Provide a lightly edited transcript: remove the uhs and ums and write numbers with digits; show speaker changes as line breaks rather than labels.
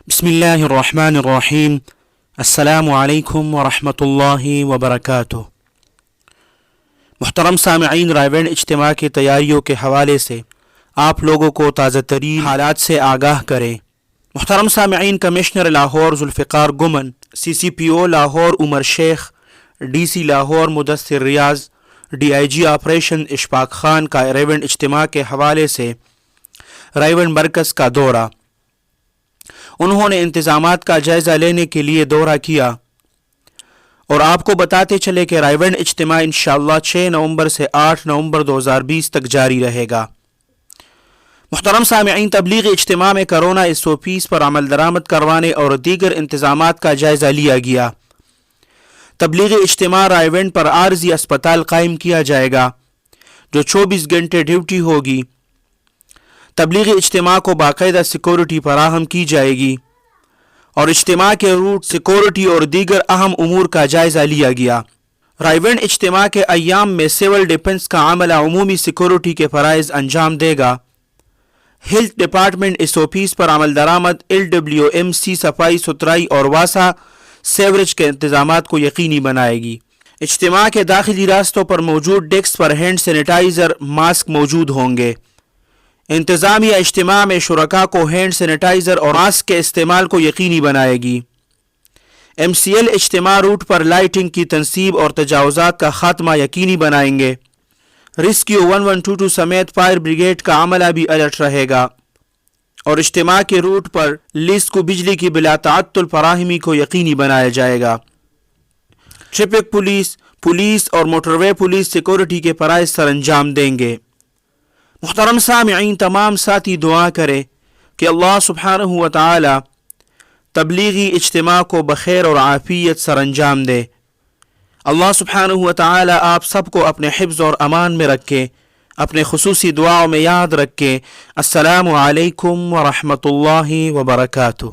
بسم اللہ الرحمن الرحیم۔ السلام علیکم ورحمۃ اللہ وبرکاتہ۔ محترم سامعین، رائے بینڈ اجتماع کی تیاریوں کے حوالے سے آپ لوگوں کو تازہ ترین حالات سے آگاہ کریں۔ محترم سامعین، commissioner Lahore Zulfiqar Gumman, C C P O Lahore Umar Sheikh, D C Lahore Mudassar Riaz, D I G operation Ashfaq Khan کا رائے بینڈ اجتماع کے حوالے سے رائے بینڈ مرکز کا دورہ۔ انہوں نے انتظامات کا جائزہ لینے کے لیے دورہ کیا اور آپ کو بتاتے چلے کہ رائے بینڈ اجتماع انشاءاللہ 6 نومبر سے 8 نومبر 2020 تک جاری رہے گا۔ محترم سامعین، تبلیغی اجتماع میں کرونا SOPs پر عمل درآمد کروانے اور دیگر انتظامات کا جائزہ لیا گیا۔ تبلیغی اجتماع رائے بینڈ پر عارضی اسپتال قائم کیا جائے گا جو 24 گھنٹے ڈیوٹی ہوگی۔ تبلیغی اجتماع کو باقاعدہ سیکورٹی فراہم کی جائے گی اور اجتماع کے روٹ، سیکورٹی اور دیگر اہم امور کا جائزہ لیا گیا۔ رائے بینڈ اجتماع کے ایام میں سول ڈیفنس کا عملہ عمومی سیکورٹی کے فرائض انجام دے گا۔ ہیلتھ ڈپارٹمنٹ SOPs پر عمل درآمد، LWMC صفائی ستھرائی اور واسا سیوریج کے انتظامات کو یقینی بنائے گی۔ اجتماع کے داخلی راستوں پر موجود ڈیسک پر ہینڈ سینیٹائزر، ماسک موجود ہوں گے۔ انتظامیہ اجتماع میں شرکاء کو ہینڈ سینیٹائزر اور ماسک کے استعمال کو یقینی بنائے گی۔ MCL اجتماع روٹ پر لائٹنگ کی تنصیب اور تجاوزات کا خاتمہ یقینی بنائیں گے۔ ریسکیو 1122 سمیت فائر بریگیڈ کا عملہ بھی الرٹ رہے گا اور اجتماع کے روٹ پر لیس کو بجلی کی بلا تعطل فراہمی کو یقینی بنایا جائے گا۔ ٹریفک پولیس اور موٹر وے پولیس سیکورٹی کے فرائض سر انجام دیں گے۔ محترم سامعین، تمام ساتھی دعا کریں کہ اللہ سبحانہ و تعالی تبلیغی اجتماع کو بخیر اور عافیت سر انجام دے۔ اللہ سبحانہ و تعالی آپ سب کو اپنے حفظ اور امان میں رکھے، اپنے خصوصی دعاؤں میں یاد رکھے۔ السلام علیکم ورحمۃ اللہ وبرکاتہ۔